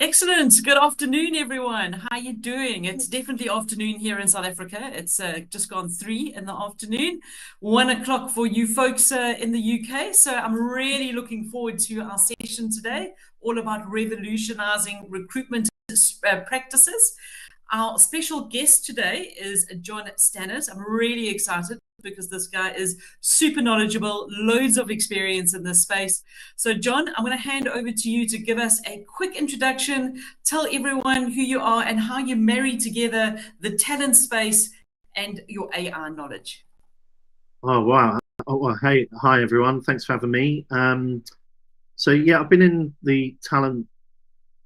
Excellent. Good afternoon, everyone. How you doing? It's definitely afternoon here in South Africa. It's just gone 3 in the afternoon, 1 o'clock for you folks in the UK. So I'm really looking forward to our session today, all about revolutionizing recruitment practices. Our special guest today is Jon Stanners. I'm really excited because this guy is super knowledgeable, loads of experience in this space. So, Jon, I'm going to hand over to you to give us a quick introduction, tell everyone who you are and how you marry together the talent space and your AI knowledge. Oh wow! Oh well, hey, hi everyone. Thanks for having me. So yeah, I've been in the talent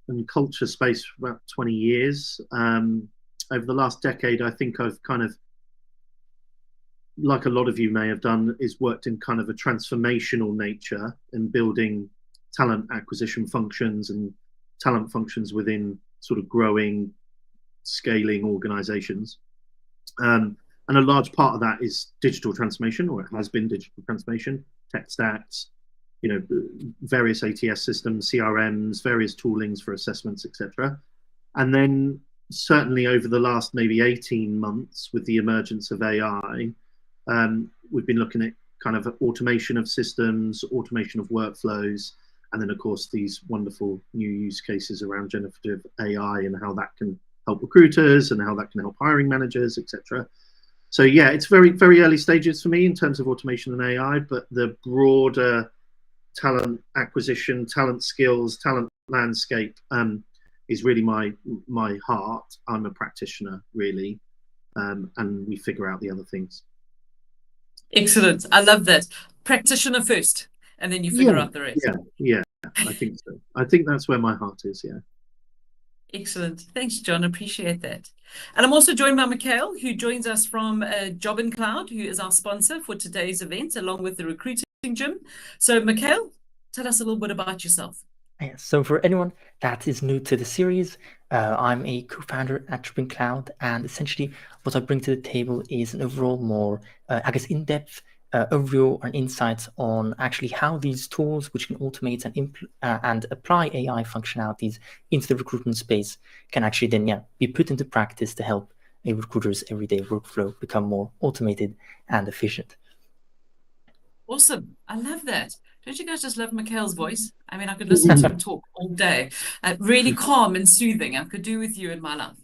and culture space for about 20 years. Over the last decade, I think I've kind of, like a lot of you may have done, is worked in kind of a transformational nature in building talent acquisition functions and talent functions within sort of growing, scaling organizations. And a large part of that is digital transformation, or it has been digital transformation, tech stacks, various ATS systems, CRMs, various toolings for assessments, etc. And then certainly over the last maybe 18 months with the emergence of AI, we've been looking at kind of automation of systems, automation of workflows, and then of course these wonderful new use cases around generative AI and how that can help recruiters and how that can help hiring managers, etc. So yeah, it's very, very early stages for me in terms of automation and AI, but the broader talent acquisition, talent skills, talent landscape is really my heart. I'm a practitioner, really, and we figure out the other things. Excellent. I love that. Practitioner first, and then you figure out the rest. Yeah, I think so. I think that's where my heart is, yeah. Excellent. Thanks, Jon. Appreciate that. And I'm also joined by Mikel, who joins us from Job in Cloud, who is our sponsor for today's event, along with the recruiting gym. So, Mikel, tell us a little bit about yourself. Yeah, so for anyone that is new to the series, I'm a co-founder at Job in Cloud, and essentially what I bring to the table is an overall more, in-depth overview and insights on actually how these tools, which can automate and apply AI functionalities into the recruitment space, can actually then be put into practice to help a recruiter's everyday workflow become more automated and efficient. Awesome. I love that. Don't you guys just love Mikel's voice? I mean, I could listen to him talk all day. Really calm and soothing. I could do with you in my life.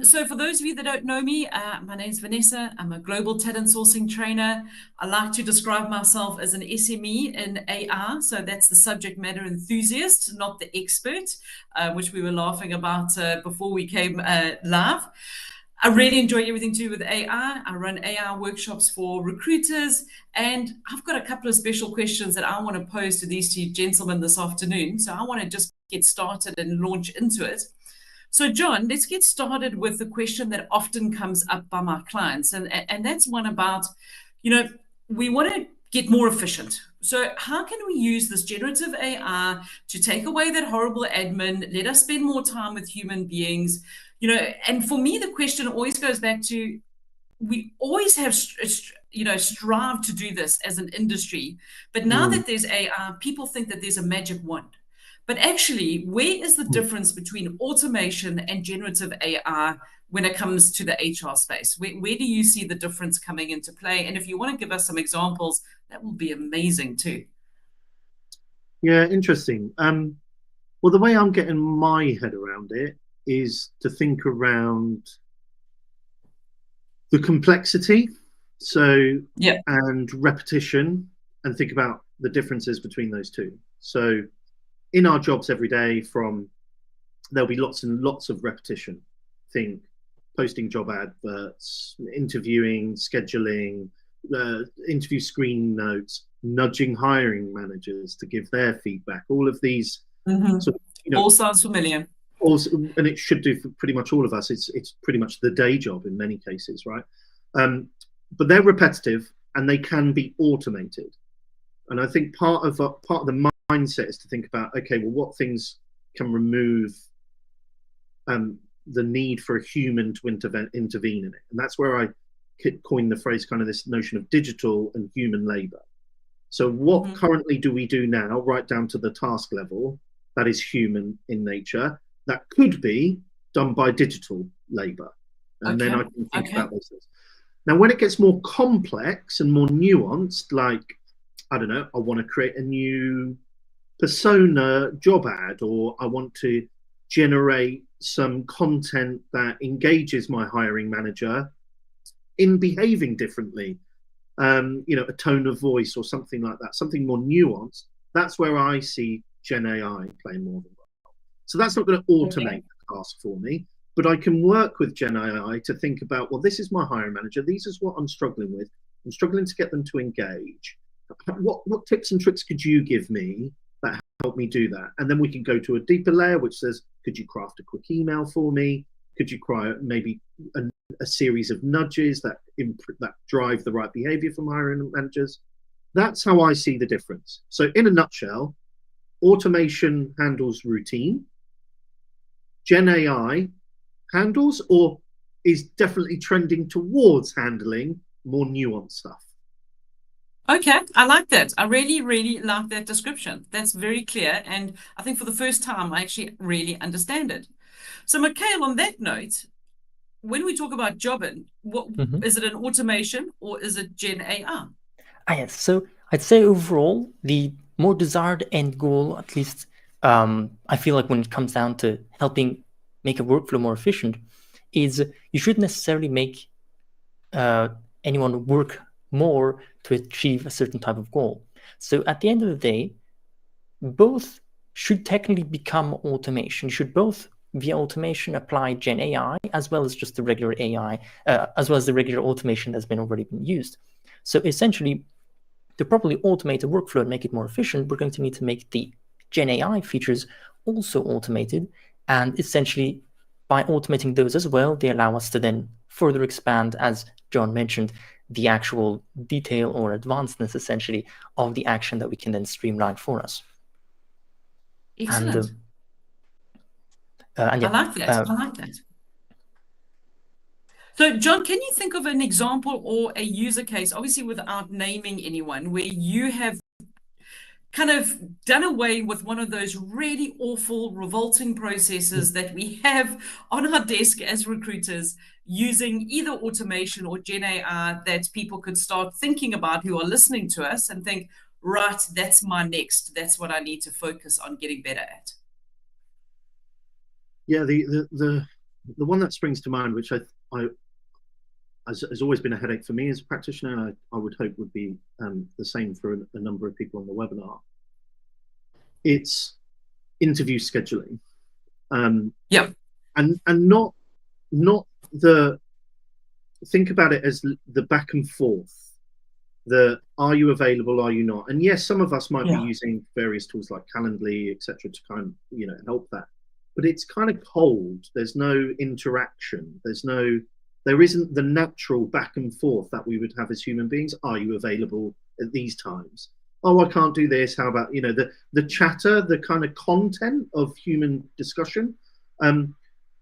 So for those of you that don't know me, my name's Vanessa. I'm a global talent sourcing trainer. I like to describe myself as an SME in AI. So that's the subject matter enthusiast, not the expert, which we were laughing about before we came live. I really enjoy everything to do with AI. I run AI workshops for recruiters, and I've got a couple of special questions that I want to pose to these two gentlemen this afternoon. So I want to just get started and launch into it. So, Jon, let's get started with the question that often comes up by my clients, and that's one about, we want to get more efficient. So how can we use this generative AI to take away that horrible admin, let us spend more time with human beings? And for me, the question always goes back to, we always have, strive to do this as an industry. But now that there's AI, people think that there's a magic wand. But actually, where is the difference between automation and generative AI when it comes to the HR space? Where do you see the difference coming into play? And if you want to give us some examples, that will be amazing too. Yeah, interesting. Well, the way I'm getting my head around it is to think around the complexity, and repetition, and think about the differences between those two. So in our jobs every day, there'll be lots and lots of repetition. Think posting job adverts, interviewing, scheduling, interview screening notes, nudging hiring managers to give their feedback. All of these all sounds familiar. Also, and it should do for pretty much all of us. It's pretty much the day job in many cases, right? But they're repetitive and they can be automated. And I think part of the mindset is to think about, okay, well, what things can remove the need for a human to intervene in it? And that's where I coined the phrase, kind of this notion of digital and human labor. So what currently do we do now, right down to the task level, that is human in nature, that could be done by digital labor. And then I can think about those things. Now, when it gets more complex and more nuanced, like, I don't know, I want to create a new persona job ad, or I want to generate some content that engages my hiring manager in behaving differently, a tone of voice or something like that, something more nuanced. That's where I see Gen AI playing more of a role. So that's not going to automate the task for me, but I can work with Gen AI to think about, well, this is my hiring manager. This is what I'm struggling with. I'm struggling to get them to engage. What tips and tricks could you give me that help me do that? And then we can go to a deeper layer, which says, could you craft a quick email for me? Could you create maybe a series of nudges that drive the right behavior from hiring managers? That's how I see the difference. So in a nutshell, automation handles routine. Gen AI handles, or is definitely trending towards handling, more nuanced stuff. Okay, I like that. I really, really like that description. That's very clear. And I think for the first time, I actually really understand it. So, Mikel, on that note, when we talk about jobbing, what is it, an automation or is it Gen AI? Yes. So I'd say overall, the more desired end goal, at least I feel like when it comes down to helping make a workflow more efficient, is you shouldn't necessarily make anyone work more to achieve a certain type of goal. So at the end of the day, both should technically become automation. You should both, via automation, apply Gen AI as well as just the regular AI, as well as the regular automation that's already been used. So essentially, to properly automate a workflow and make it more efficient, we're going to need to make the Gen AI features also automated. And essentially, by automating those as well, they allow us to then further expand, as Jon mentioned, the actual detail or advancedness, essentially, of the action that we can then streamline for us. Excellent. And yeah, I like that. I like that. So, Jon, can you think of an example or a user case, obviously without naming anyone, where you have kind of done away with one of those really awful, revolting processes that we have on our desk as recruiters, using either automation or Gen AI, that people could start thinking about who are listening to us and think, right, that's my next. That's what I need to focus on getting better at. Yeah, the one that springs to mind, which I has always been a headache for me as a practitioner, and I would hope would be the same for a number of people on the webinar. It's interview scheduling. Yeah. And not the, think about it as the back and forth. The, are you available, are you not? And yes, some of us might be using various tools like Calendly, etc., to kind of, help that. But it's kind of cold. There's no interaction. There isn't the natural back and forth that we would have as human beings. Are you available at these times? Oh, I can't do this. How about, the chatter, the kind of content of human discussion. And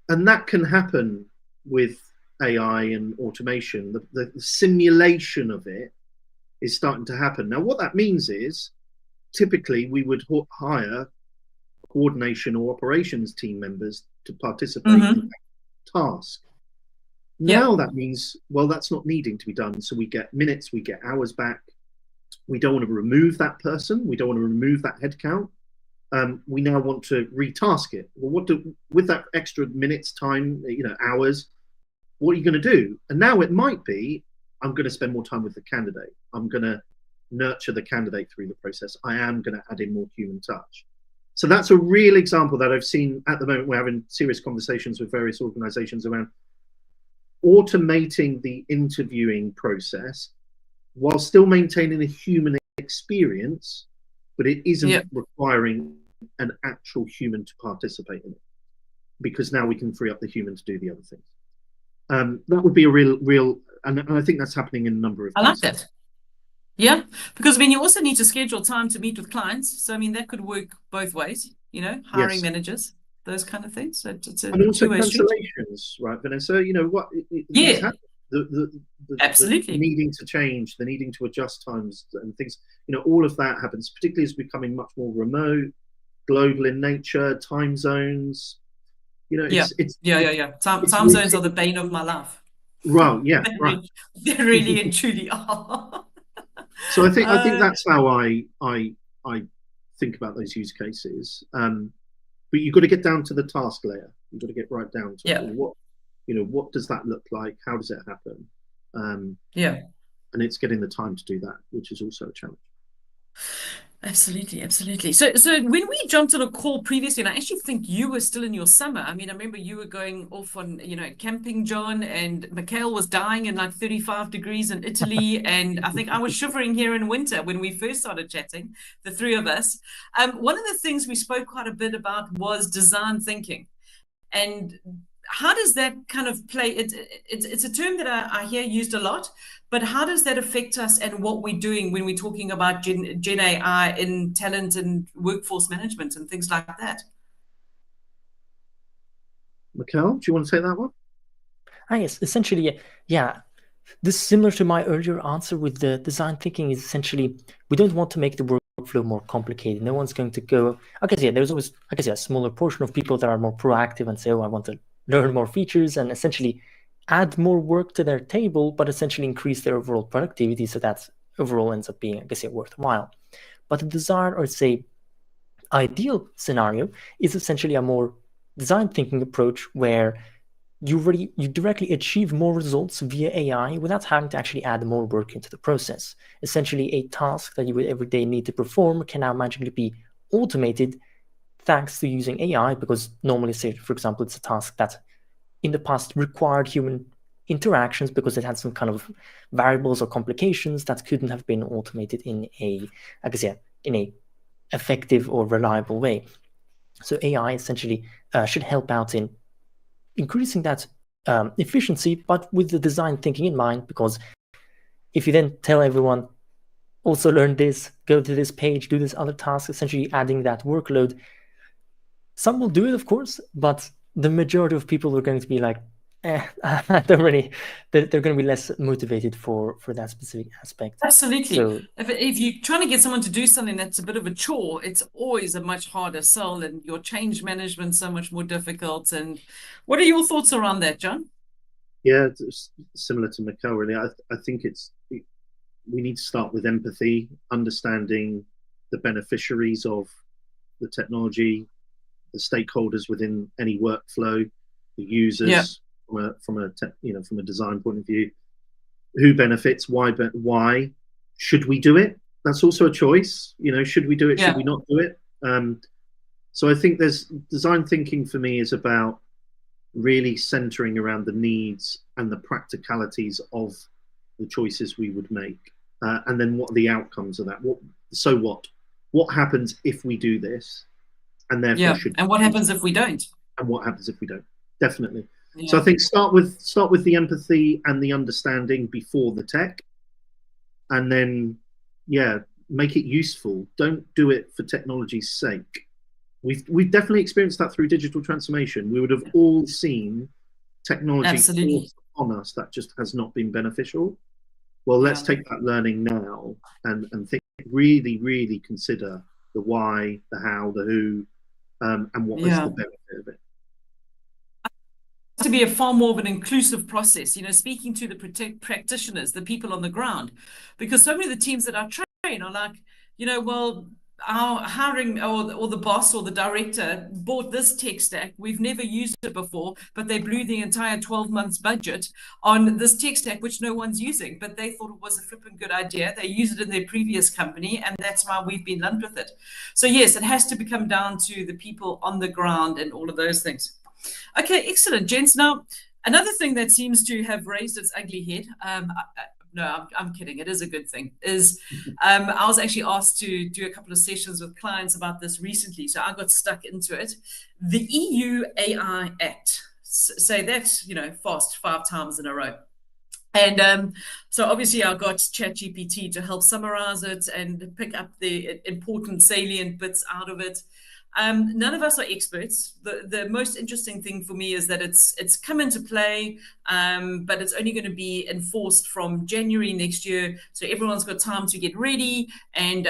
that can happen with AI and automation. The simulation of it is starting to happen. Now, what that means is typically we would hire coordination or operations team members to participate in that task. Now that means, well, that's not needing to be done. So we get minutes, we get hours back. We don't want to remove that person. We don't want to remove that headcount. We now want to retask it. Well, with that extra minutes, time, hours, what are you going to do? And now it might be, I'm going to spend more time with the candidate. I'm going to nurture the candidate through the process. I am going to add in more human touch. So that's a real example that I've seen at the moment. We're having serious conversations with various organizations around automating the interviewing process while still maintaining a human experience, but it isn't requiring an actual human to participate in it, because now we can free up the human to do the other things. That would be a real, and I think that's happening in a number of cases. I like that. Yeah, because you also need to schedule time to meet with clients. So that could work both ways. Hiring managers, those kind of things. So it's a and also two-way cancellations, street. right, Vanessa? What? Absolutely. The needing to change, the needing to adjust times and things. All of that happens, particularly as becoming much more remote, global in nature, time zones. You know, Yeah. it's it's Time zones routine. are the bane of my life. Well, yeah, right. They really and truly are. So I think that's how I think about those use cases. But you've got to get down to the task layer. You've got to get right down to it. Yeah. Well, what does that look like? How does it happen? Yeah. And it's getting the time to do that, which is also a challenge. Absolutely, absolutely. So when we jumped on a call previously, and I actually think you were still in your summer. I mean, I remember you were going off on, camping, John, and Mikel was dying in like 35 degrees in Italy. And I think I was shivering here in winter when we first started chatting, the three of us. One of the things we spoke quite a bit about was design thinking. And how does that kind of play? It's a term that I hear used a lot, but how does that affect us and what we're doing when we're talking about Gen AI in talent and workforce management and things like that? Mikel, do you want to take that one? Yes, essentially, yeah. This is similar to my earlier answer with the design thinking is essentially, we don't want to make the workflow more complicated. No one's going to go, I guess, yeah, there's always, I guess, a smaller portion of people that are more proactive and say, oh, I want to learn more features and essentially add more work to their table, but essentially increase their overall productivity. So that overall ends up being, I guess, worthwhile. But the desired, or say, ideal scenario is essentially a more design thinking approach where you directly achieve more results via AI without having to actually add more work into the process. Essentially, a task that you would every day need to perform can now magically be automated thanks to using AI, because normally, say, for example, it's a task that in the past required human interactions because it had some kind of variables or complications that couldn't have been automated in a effective or reliable way. So AI essentially should help out in increasing that efficiency, but with the design thinking in mind, because if you then tell everyone, also learn this, go to this page, do this other task, essentially adding that workload, some will do it, of course, but the majority of people are going to be like, I don't really, they're going to be less motivated for that specific aspect. Absolutely. So if you're trying to get someone to do something that's a bit of a chore, it's always a much harder sell, and your change management so much more difficult. And what are your thoughts around that, John? Yeah, it's similar to Mikel, really. I think we need to start with empathy, understanding the beneficiaries of the technology, the stakeholders within any workflow, the users from a design point of view, who benefits, why should we do it? That's also a choice. Should we do it? Should we not do it? So I think there's design thinking for me is about really centering around the needs and the practicalities of the choices we would make, and then what are the outcomes of that. What happens if we do this, and therefore and what happens if we don't, and what happens if we don't. Definitely. So I think start with the empathy and the understanding before the tech, and then make it useful. Don't do it for technology's sake. We've definitely experienced that through digital transformation. We would have all seen technology forced on us that just has not been beneficial. Well, let's take that learning now and think, really, really consider the why, the how, the who, and what is the benefit of it. To be a far more of an inclusive process, speaking to the practitioners, the people on the ground, because so many of the teams that I train are like, well, our hiring or the boss or the director bought this tech stack. We've never used it before, but they blew the entire 12 months budget on this tech stack, which no one's using, but they thought it was a flipping good idea. They used it in their previous company, and that's why we've been lumped with it. So yes, it has to become down to the people on the ground and all of those things. Okay, excellent, gents. Now, another thing that seems to have raised its ugly head, no, I'm kidding. It is a good thing. I was actually asked to do a couple of sessions with clients about this recently, so I got stuck into it. The EU AI Act. Say that, fast 5 times in a row. And so obviously I got ChatGPT to help summarize it and pick up the important salient bits out of it. None of us are experts. The most interesting thing for me is that it's come into play, but it's only going to be enforced from January next year. So everyone's got time to get ready and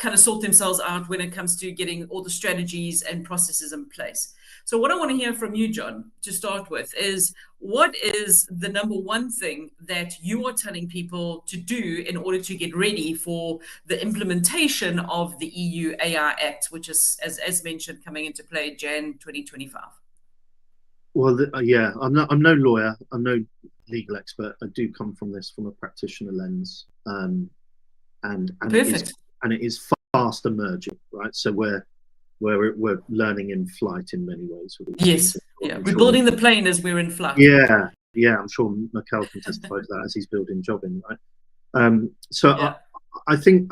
kind of sort themselves out when it comes to getting all the strategies and processes in place. So what I want to hear from you, Jon, to start with, is what is the number one thing that you are telling people to do in order to get ready for the implementation of the EU AI Act, which is, as mentioned, coming into play Jan 2025? Well, yeah, I'm no lawyer, I'm no legal expert. I do come from this from a practitioner lens, and Perfect. it is fast emerging, right? So we're learning in flight in many ways. Yes, yeah, we're building the plane as we're in flight. Yeah, yeah, I'm sure Mikel can testify to that as he's building Jobbing, right? So yeah. I think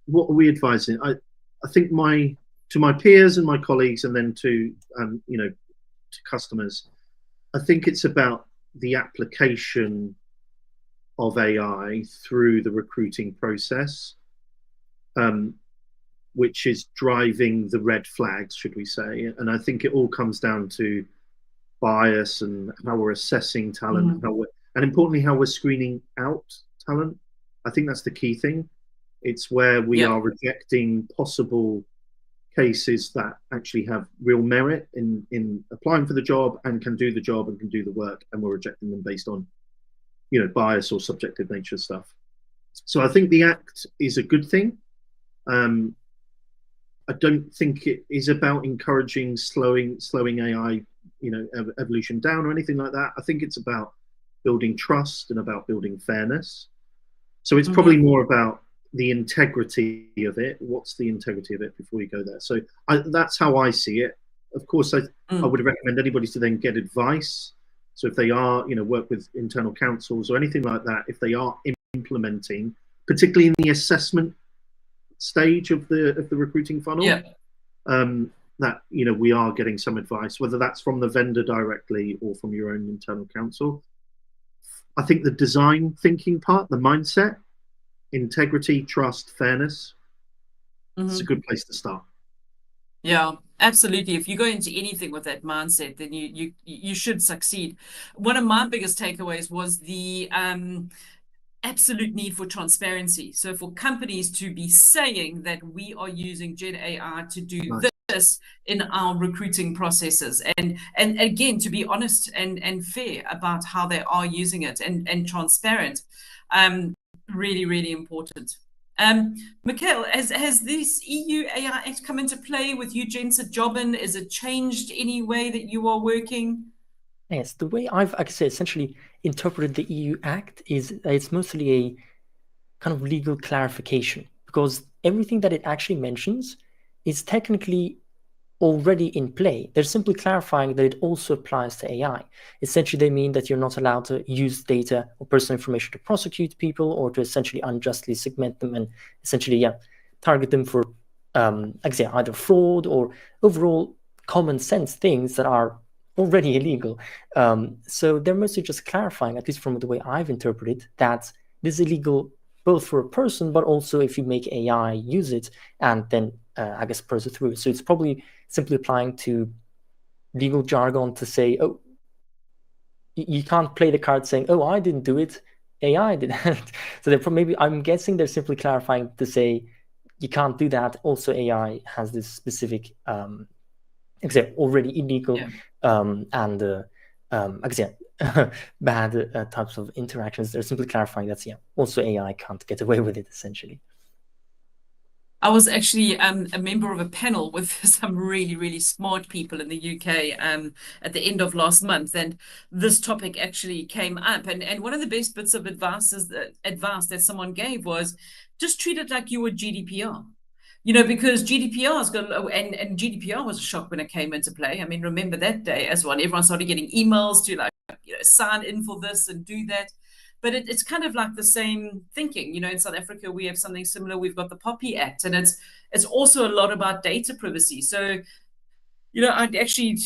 what are we advising? I think to my peers and my colleagues, and then to to customers, I think it's about the application of AI through the recruiting process, which is driving the red flags, should we say. And I think it all comes down to bias and how we're assessing talent, and importantly, how we're screening out talent. I think that's the key thing. It's where we are rejecting possible cases that actually have real merit in applying for the job and can do the job and can do the work, and we're rejecting them based on bias or subjective nature stuff. So I think the Act is a good thing. I don't think it is about encouraging slowing AI evolution down or anything like that. I think it's about building trust and about building fairness. So it's probably more about the integrity of it. What's the integrity of it before you go there? So that's how I see it. Of course, I would recommend anybody to then get advice. So if they are, work with internal counsels or anything like that, if they are implementing, particularly in the assessment stage of the recruiting funnel, that we are getting some advice, whether that's from the vendor directly or from your own internal counsel. I think the design thinking part, the mindset, integrity, trust, fairness, it's a good place to start. Yeah, absolutely. If you go into anything with that mindset, then you should succeed. One of my biggest takeaways was the absolute need for transparency. So for companies to be saying that we are using Gen AI to do this in our recruiting processes, and again, to be honest and fair about how they are using it, and transparent, really, really important. Mikel, has this EU AI Act come into play with you gents at Jobbin? Is it changed any way that you are working? Yes, the way I've, like I said, essentially interpreted the EU Act is that it's mostly a kind of legal clarification, because everything that it actually mentions is technically already in play. They're simply clarifying that it also applies to AI. Essentially, they mean that you're not allowed to use data or personal information to prosecute people or to essentially unjustly segment them and essentially, target them for, like I say, either fraud or overall common sense things that are already illegal. So they're mostly just clarifying, at least from the way I've interpreted, that this is illegal both for a person, but also if you make AI use it and then, I guess, parse it through. So it's probably simply applying to legal jargon to say, oh, you can't play the card saying, oh, I didn't do it, AI did it. So they're maybe, I'm guessing they're simply clarifying to say, you can't do that. Also, AI has this specific, except already illegal, and again, bad types of interactions. They're simply clarifying that, also AI can't get away with it, essentially. I was actually a member of a panel with some really, really smart people in the UK at the end of last month, and this topic actually came up. And one of the best bits of advice that someone gave was just treat it like you would GDPR. Because GDPR is going, and GDPR was a shock when it came into play. I mean, remember that day as well. Everyone started getting emails to sign in for this and do that. But it's kind of like the same thinking. In South Africa, we have something similar. We've got the POPI Act, and it's also a lot about data privacy. So, I'd actually,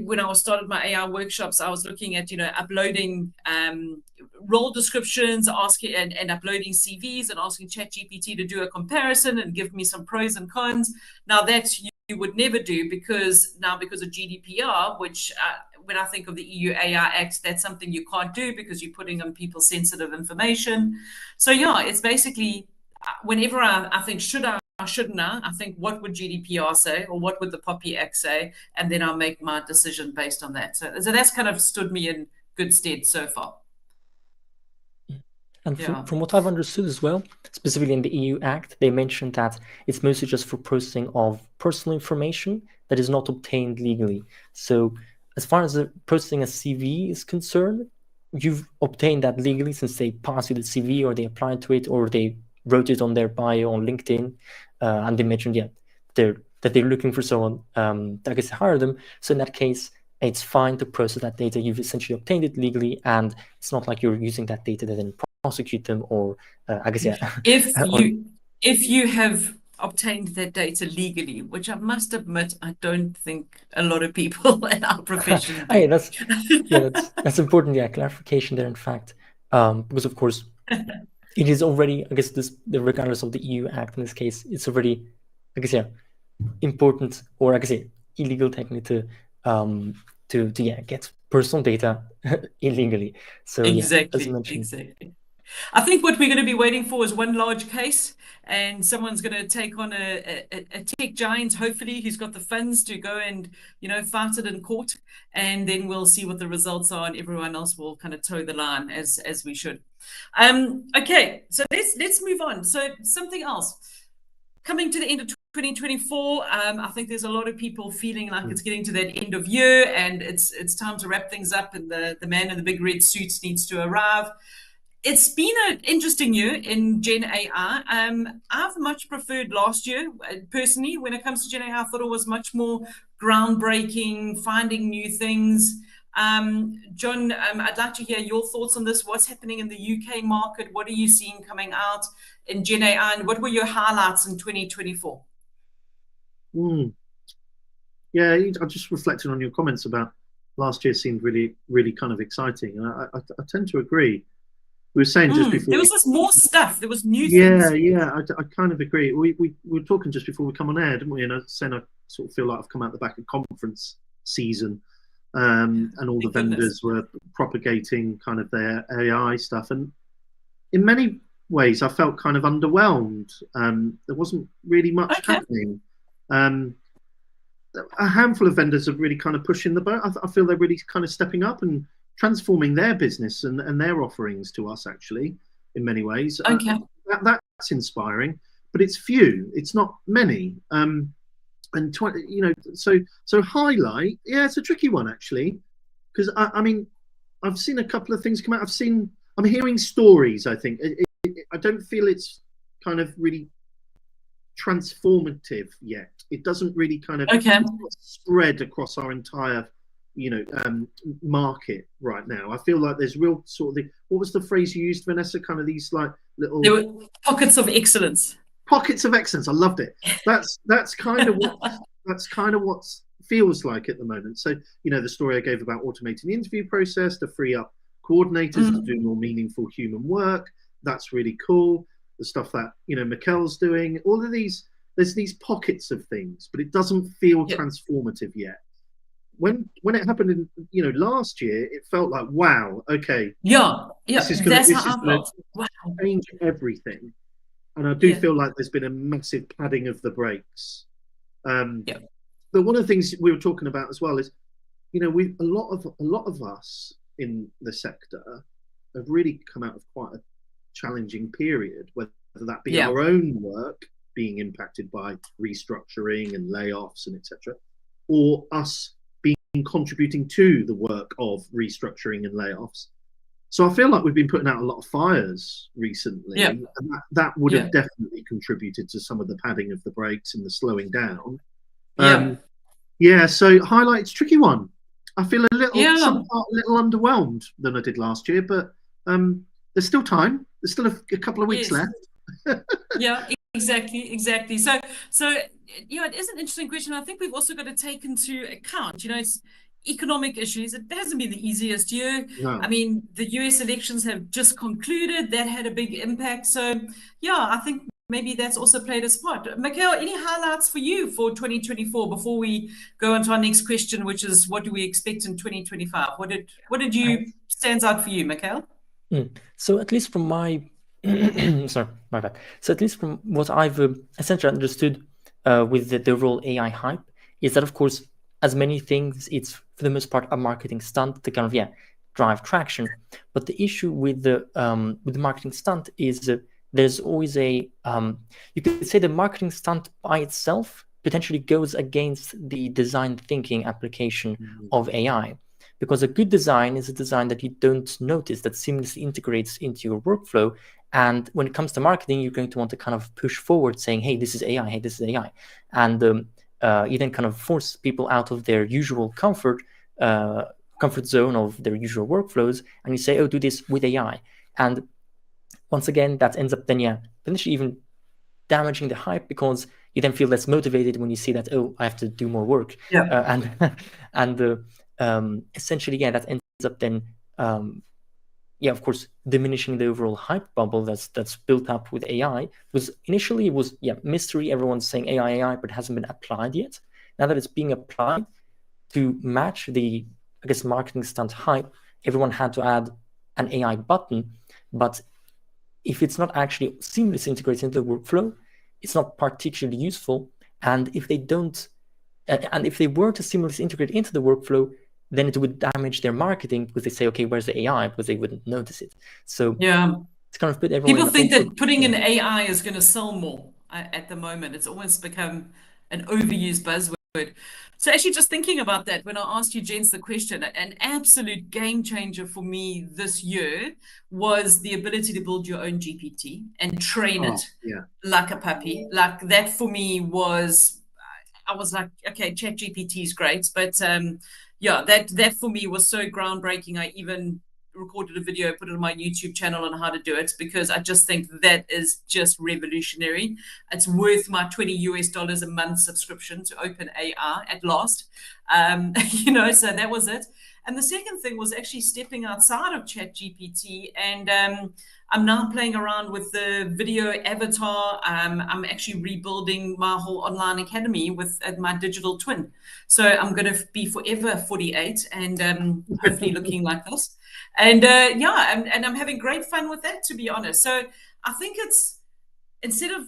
when I started my AI workshops, I was looking at, uploading role descriptions, asking and uploading CVs and asking ChatGPT to do a comparison and give me some pros and cons. Now that you would never do because of GDPR, which when I think of the EU AI Act, that's something you can't do because you're putting on people's sensitive information. So it's basically, whenever I think, should I shouldn't I think, what would GDPR say, or what would the Poppy Act say, and then I'll make my decision based on that. So that's kind of stood me in good stead so far. And from what I've understood as well, specifically in the EU Act, they mentioned that it's mostly just for processing of personal information that is not obtained legally. So as far as the processing a CV is concerned, you've obtained that legally since they passed you the CV, or they applied to it, or they wrote it on their bio on LinkedIn, and they mentioned that they're looking for someone that gets to hire them. So in that case, it's fine to process that data. You've essentially obtained it legally, and it's not like you're using that data to then prosecute them, or I guess if you have obtained that data legally, which I must admit I don't think a lot of people in our profession do. Hey, that's important. Yeah, clarification there. In fact, because of course it is already, I guess, regardless of the EU Act in this case, it's already, I guess, important, or I guess illegal technically to get personal data illegally. So exactly, as mentioned. exactly. I think what we're going to be waiting for is one large case, and someone's going to take on a tech giant, hopefully, who's got the funds to go and, fight it in court, and then we'll see what the results are, and everyone else will kind of toe the line as we should. Okay, so let's move on. So something else. Coming to the end of 2024, I think there's a lot of people feeling like it's getting to that end of year, and it's time to wrap things up, and the man in the big red suit needs to arrive. It's been an interesting year in Gen AI. I've much preferred last year, personally. When it comes to Gen AI, I thought it was much more groundbreaking, finding new things. Jon, I'd like to hear your thoughts on this. What's happening in the UK market? What are you seeing coming out in Gen AI, and what were your highlights in 2024? Yeah, I just reflected on your comments about last year seemed really, really kind of exciting, and I tend to agree. We were saying just before there was just more stuff. There was new things. Yeah, I kind of agree. We were talking just before we come on air, didn't we? And I was saying I sort of feel like I've come out the back of conference season, and all the vendors were propagating kind of their AI stuff, and in many ways I felt kind of underwhelmed. There wasn't really much happening. A handful of vendors are really kind of pushing the boat. I feel they're really kind of stepping up and transforming their business and their offerings to us, actually, in many ways. That's inspiring, but it's few. It's not many. And so highlight. Yeah, it's a tricky one, actually, because I mean, I've seen a couple of things come out. I'm hearing stories. I think I don't feel it's kind of really transformative yet. It doesn't really kind of spread across our entire market right now. I feel like there's real sort of what was the phrase you used, Vanessa? Kind of these like little there were pockets of excellence. Pockets of excellence. I loved it. That's kind of what feels like at the moment. So the story I gave about automating the interview process to free up coordinators to do more meaningful human work. That's really cool. The stuff that Mikel's doing. All of these. There's these pockets of things, but it doesn't feel transformative yet. When it happened in last year, it felt like, wow, okay, this is going to change everything, and I do feel like there's been a massive padding of the brakes. But one of the things we were talking about as well is, a lot of us in the sector have really come out of quite a challenging period, whether that be our own work being impacted by restructuring and layoffs and etc., or us contributing to the work of restructuring and layoffs. So I feel like we've been putting out a lot of fires recently, and that would have definitely contributed to some of the padding of the brakes and the slowing down. So highlight's a tricky one. I feel a little underwhelmed than I did last year, but there's still time. There's still a couple of weeks left. Exactly. So it is an interesting question. I think we've also got to take into account, it's economic issues. It hasn't been the easiest year. No. I mean, the US elections have just concluded. That had a big impact. So I think maybe that's also played a part. Mikel, any highlights for you for 2024 before we go on to our next question, which is what do we expect in 2025? What did you stands out for you, Mikel? So at least from my Sorry, my bad. So at least from what I've essentially understood with the overall AI hype is that, of course, as many things, it's for the most part a marketing stunt to kind of drive traction. But the issue with the marketing stunt is there's always a you could say the marketing stunt by itself potentially goes against the design thinking application of AI. Because a good design is a design that you don't notice, that seamlessly integrates into your workflow. And when it comes to marketing, you're going to want to kind of push forward saying, hey, this is AI, hey, this is AI. And you then kind of force people out of their usual comfort zone of their usual workflows. And you say, oh, do this with AI. And once again, that ends up then, potentially even damaging the hype, because you then feel less motivated when you see that, oh, I have to do more work. Essentially, that ends up then, of course, diminishing the overall hype bubble that's built up with AI. Because initially it was mystery, everyone's saying AI, but it hasn't been applied yet. Now that it's being applied to match the, I guess, marketing stunt hype, everyone had to add an AI button. But if it's not actually seamlessly integrated into the workflow, it's not particularly useful. And if they don't, and if they were to seamlessly integrate into the workflow, then it would damage their marketing, because they say, okay, where's the AI? Because they wouldn't notice it. So it's kind of put everyone. People think that putting in AI is going to sell more at the moment. It's almost become an overused buzzword. So actually, just thinking about that, when I asked you, gents, the question, an absolute game changer for me this year was the ability to build your own GPT and train it like a puppy. Like that for me was, I was like, okay, Chat GPT is great, but that for me was so groundbreaking. I even recorded a video, put it on my YouTube channel on how to do it, because I just think that is just revolutionary. It's worth my $20 a month subscription to OpenAI at last. So that was it. And the second thing was actually stepping outside of ChatGPT, and I'm now playing around with the video avatar. I'm actually rebuilding my whole online academy with my digital twin. So I'm going to be forever 48 and hopefully looking like this. And and I'm having great fun with that, to be honest. So I think it's, instead of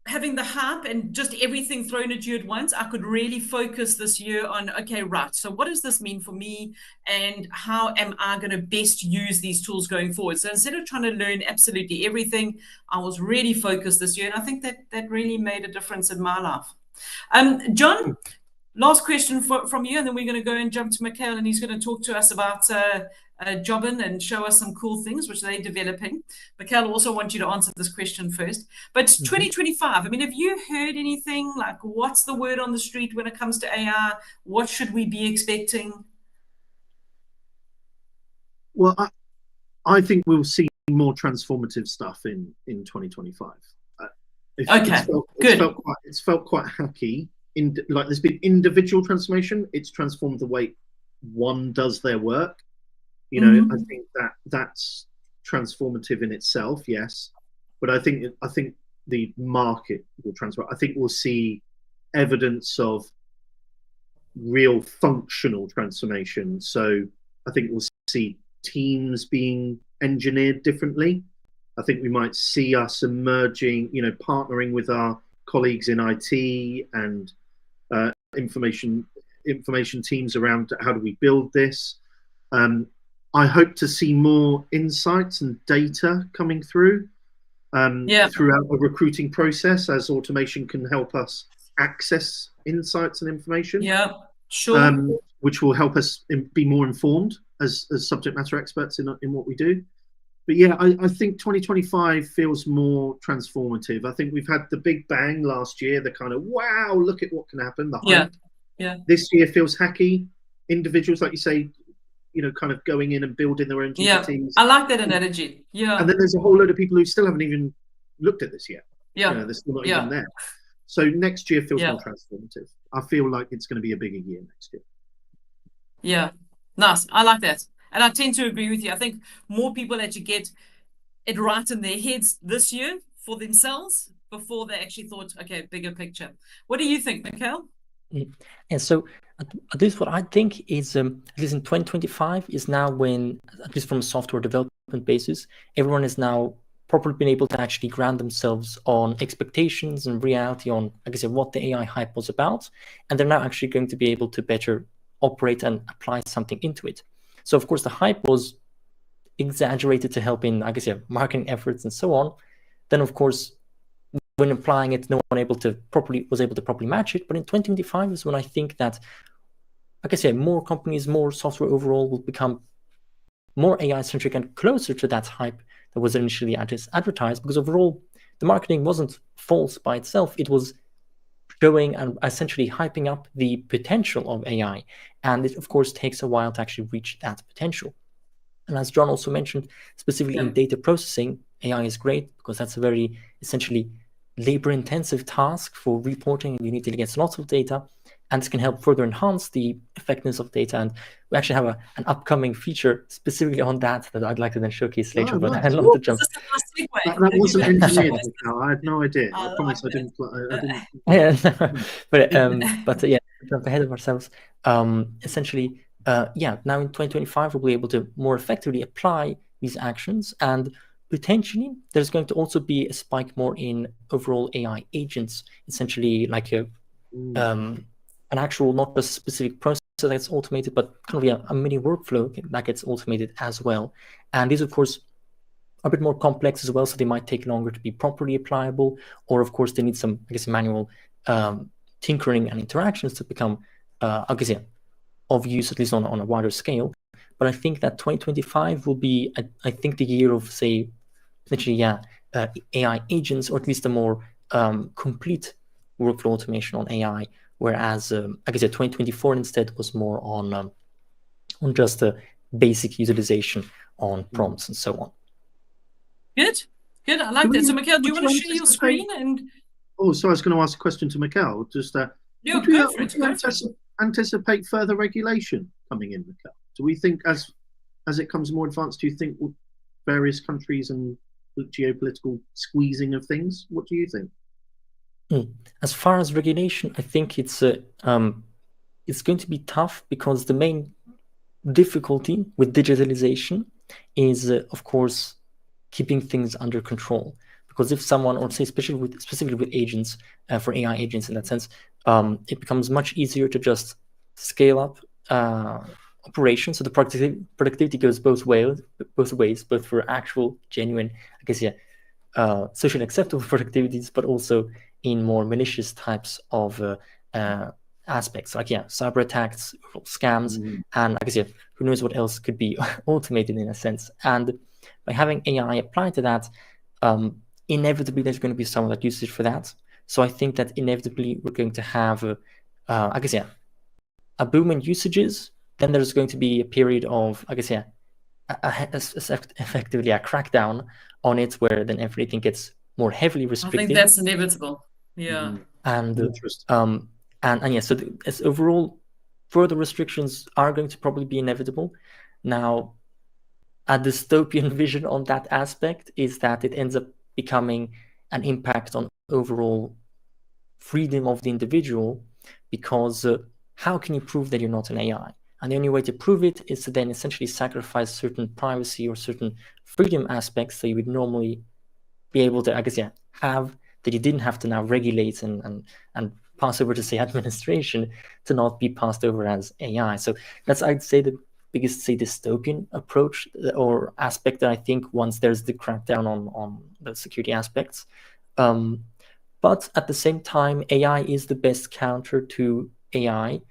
having the hype and just everything thrown at you at once, I could really focus this year on, okay, right, so what does this mean for me, and how am I going to best use these tools going forward? So instead of trying to learn absolutely everything, I was really focused this year, and I think that really made a difference in my life. Jon, last question from you, and then we're going to go and jump to Mikel, and he's going to talk to us about Jobbin and show us some cool things which they're developing. Mikel, also want you to answer this question first. But 2025, I mean, have you heard anything? Like, what's the word on the street when it comes to AI? What should we be expecting? Well, I think we'll see more transformative stuff in 2025. It's felt quite hacky. Like there's been individual transformation. It's transformed the way one does their work. I think that's transformative in itself, yes. But I think the market will transform. I think we'll see evidence of real functional transformation. So I think we'll see teams being engineered differently. I think we might see us emerging, partnering with our colleagues in IT and information teams around how do we build this. I hope to see more insights and data coming through throughout the recruiting process, as automation can help us access insights and information. Yeah, sure. Which will help us be more informed as subject matter experts in what we do. But I think 2025 feels more transformative. I think we've had the big bang last year, the kind of, wow, look at what can happen, the hype. Yeah. This year feels hacky. Individuals, like you say, kind of going in and building their own GPTs. Yeah, I like that analogy. Yeah. And then there's a whole load of people who still haven't even looked at this yet. Yeah. They're still not even there. So next year feels more transformative. I feel like it's going to be a bigger year next year. Yeah. Nice. I like that. And I tend to agree with you. I think more people actually get it right in their heads this year for themselves before they actually thought, okay, bigger picture. What do you think, Mikel? And so at least what I think is, at least in 2025 is now when, at least from a software development basis, everyone is now properly been able to actually ground themselves on expectations and reality on, like I said, what the AI hype was about. And they're now actually going to be able to better operate and apply something into it. So of course the hype was exaggerated to help in, I guess, marketing efforts and so on. Then of course, when applying it, no one was able to properly match it. But in 2025 is when I think that, like I say, more companies, more software overall will become more AI centric and closer to that hype that was initially advertised, because overall the marketing wasn't false by itself. It was showing and essentially hyping up the potential of AI. And it, of course, takes a while to actually reach that potential. And as Jon also mentioned, specifically in data processing, AI is great because that's a very essentially labor-intensive task for reporting. You need to get lots of data, and this can help further enhance the effectiveness of data. And we actually have an upcoming feature specifically on that I'd like to then showcase later. But I'd love to jump. That wasn't engineered. I had no idea. I promise I didn't. Yeah, but yeah, jump ahead of ourselves. Essentially, now in 2025, we'll be able to more effectively apply these actions, and potentially there's going to also be a spike more in overall AI agents, essentially like an actual, not just specific process that's automated, but kind of a mini workflow that gets automated as well. And these, of course, are a bit more complex as well, so they might take longer to be properly applicable, or of course they need some, I guess, manual tinkering and interactions to become, I guess, of use, at least on a wider scale. But I think that 2025 will be, I think, the year of, say, essentially, AI agents, or at least a more complete workflow automation on AI. Whereas, like I said, 2024 instead was more on just a basic utilization on prompts and so on. Good. I like that. So, Mikel, do you want to share your screen? Oh, so I was going to ask a question to Mikel. Just go for it. Anticipate further regulation coming in, Mikel? Do we think as it comes more advanced, do you think various countries and geopolitical squeezing of things? What do you think? As far as regulation, I think it's going to be tough, because the main difficulty with digitalization is, of course, keeping things under control. Because if someone, or say specifically with agents, for AI agents in that sense, it becomes much easier to just scale up operations. So the productivity goes both ways, both for actual, genuine, I guess, socially acceptable productivities, but also in more malicious types of aspects, like cyber attacks, scams, and I guess who knows what else could be automated in a sense. And by having AI applied to that, inevitably there's going to be some of that usage for that. So I think that inevitably we're going to have I guess a boom in usages. Then there's going to be a period of, I guess, effectively a crackdown on it, where then everything gets more heavily restricted. I think that's inevitable. Yeah. And so as overall, further restrictions are going to probably be inevitable. Now, a dystopian vision on that aspect is that it ends up becoming an impact on overall freedom of the individual, because how can you prove that you're not an AI? And the only way to prove it is to then essentially sacrifice certain privacy or certain freedom aspects that you would normally be able to, I guess, have, that you didn't have to now regulate and pass over to, say, administration, to not be passed over as AI. So that's, I'd say, the biggest, say, dystopian approach or aspect that I think, once there's the crackdown on the security aspects. But at the same time, AI is the best counter to AI.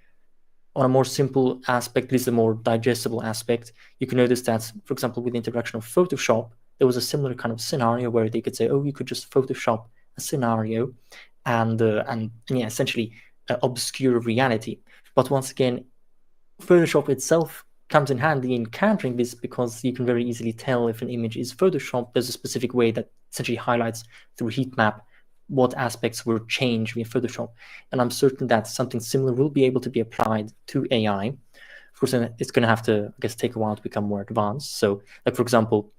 On a more simple aspect, at least a more digestible aspect, you can notice that, for example, with the introduction of Photoshop, there was a similar kind of scenario where they could say, oh, you could just Photoshop a scenario and essentially obscure reality. But once again, Photoshop itself comes in handy in countering this, because you can very easily tell if an image is Photoshopped. There's a specific way that essentially highlights through heat map what aspects were changed via Photoshop. And I'm certain that something similar will be able to be applied to AI. Of course, it's going to have to, I guess, take a while to become more advanced. So, like, for example,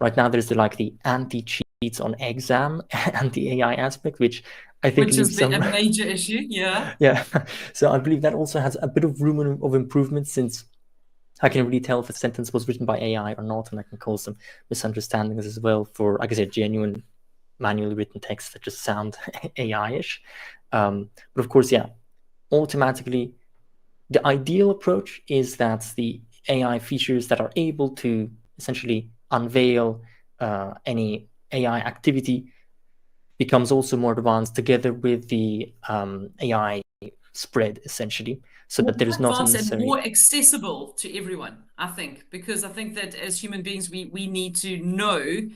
right now there's the anti-cheats on exam and the AI aspect, which I think is a major issue. Yeah. Yeah. So I believe that also has a bit of room of improvement, since I can really tell if a sentence was written by AI or not, and I can cause some misunderstandings as well for, like I said, genuine manually written texts that just sound AI-ish. But of course, yeah, automatically, the ideal approach is that the AI features that are able to essentially unveil any AI activity becomes also more advanced together with the AI spread, essentially, so that there is not advanced and unnecessary. more accessible to everyone, I think, because I think that as human beings, we need to know,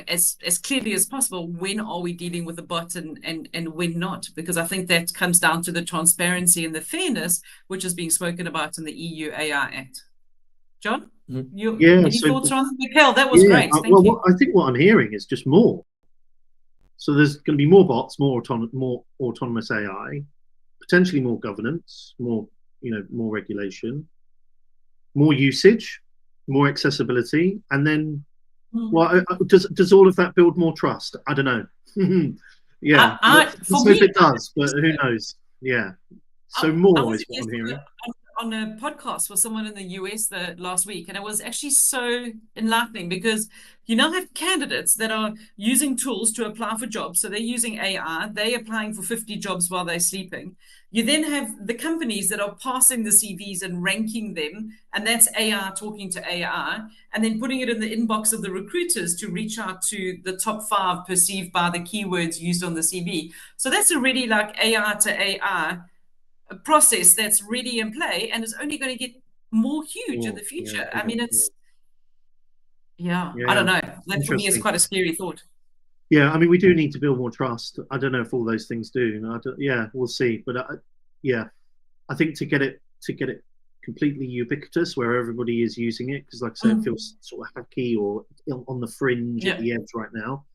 as clearly as possible, when are we dealing with a bot and when not, because I think that comes down to the transparency and the fairness which is being spoken about in the EU AI Act. John, any thoughts on Mikel? That was great. Thank you. I think what I'm hearing is just more. So there's going to be more bots, more autonomous AI, potentially more governance, more regulation, more usage, more accessibility, and then does all of that build more trust? I don't know. Yeah, let's hope it does, but who knows? Yeah. So more is what I'm hearing. On a podcast with someone in the US last week, and it was actually so enlightening because you now have candidates that are using tools to apply for jobs. So they're using AI, they're applying for 50 jobs while they're sleeping. You then have the companies that are passing the CVs and ranking them, and that's AI talking to AI, and then putting it in the inbox of the recruiters to reach out to the top 5 perceived by the keywords used on the CV. So that's already like AI to AI process that's really in play, and is only going to get more huge in the future. I mean, it's I don't know. That for me is quite a scary thought. Yeah, I mean, we do need to build more trust. I don't know if all those things do. We'll see. But I think to get it completely ubiquitous where everybody is using it, because like I said, it feels sort of hacky or on the fringe at the edge right now.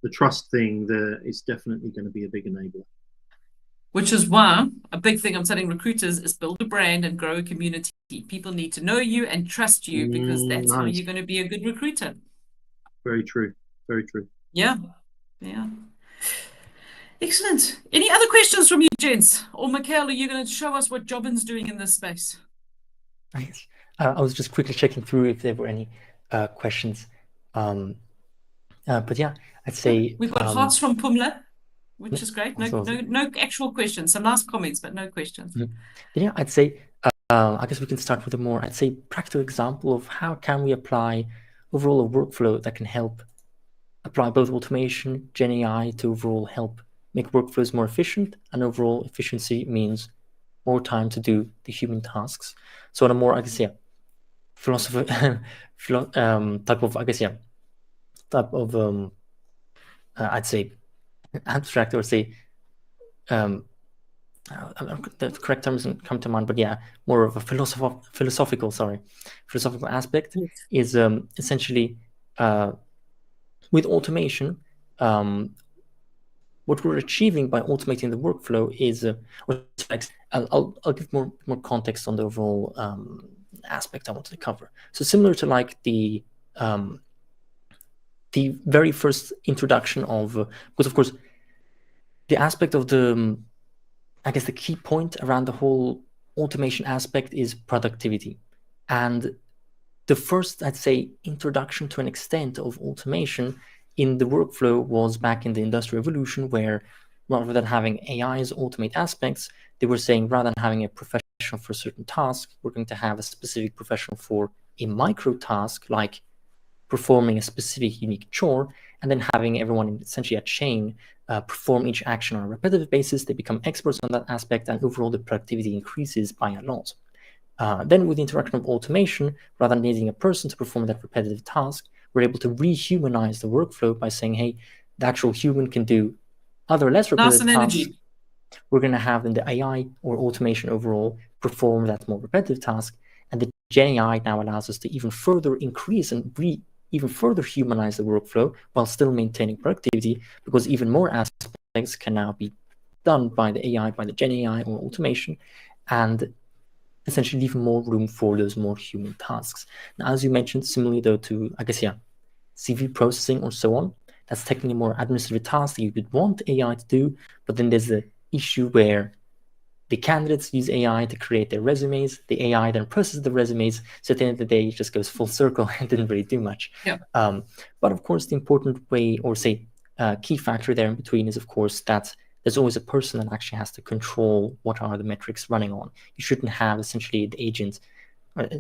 The trust thing there is definitely going to be a big enabler. Which is why a big thing I'm telling recruiters is build a brand and grow a community. People need to know you and trust you, because that's how you're going to be a good recruiter. Very true. Very true. Yeah. Excellent. Any other questions from you, gents? Or Mikel, are you going to show us what Jobin's doing in this space? Nice. I was just quickly checking through if there were any questions. But yeah, I'd say we've got hearts from Pumla, which is great. No actual questions. Some nice comments, but no questions. Yeah, I'd say I guess we can start with a more, I'd say, practical example of how can we apply overall a workflow that can help apply both automation, GenAI to overall help make workflows more efficient, and overall efficiency means more time to do the human tasks. So on a more, I guess, philosopher type of, I guess, type of I'd say abstract, or say the correct term doesn't come to mind, but more of a philosophical aspect is essentially with automation, what we're achieving by automating the workflow is I'll give more context on the overall aspect I wanted to cover. So similar to like the very first introduction of, because of course the aspect of the I guess the key point around the whole automation aspect is productivity. And the first, I'd say, introduction to an extent of automation in the workflow was back in the Industrial Revolution, where rather than having AIs automate aspects, they were saying rather than having a professional for a certain task, we're going to have a specific professional for a micro task, like performing a specific unique chore, and then having everyone in essentially a chain perform each action on a repetitive basis. They become experts on that aspect, and overall the productivity increases by a lot. Then with the introduction of automation, rather than needing a person to perform that repetitive task, we're able to rehumanize the workflow by saying, hey, the actual human can do other less repetitive tasks. We're going to have then the AI or automation overall perform that more repetitive task, and the GenAI now allows us to even further increase and even further humanize the workflow while still maintaining productivity, because even more aspects can now be done by the AI, by the GenAI or automation, and essentially leave more room for those more human tasks. Now, as you mentioned, similarly though to, I guess, CV processing or so on, that's technically more administrative task that you would want AI to do, but then there's the issue where the candidates use AI to create their resumes. The AI then processes the resumes. So at the end of the day, it just goes full circle and didn't really do much. Yeah. But of course, the important way, or say, key factor there in between is, of course, that there's always a person that actually has to control what are the metrics running on. You shouldn't have essentially the agent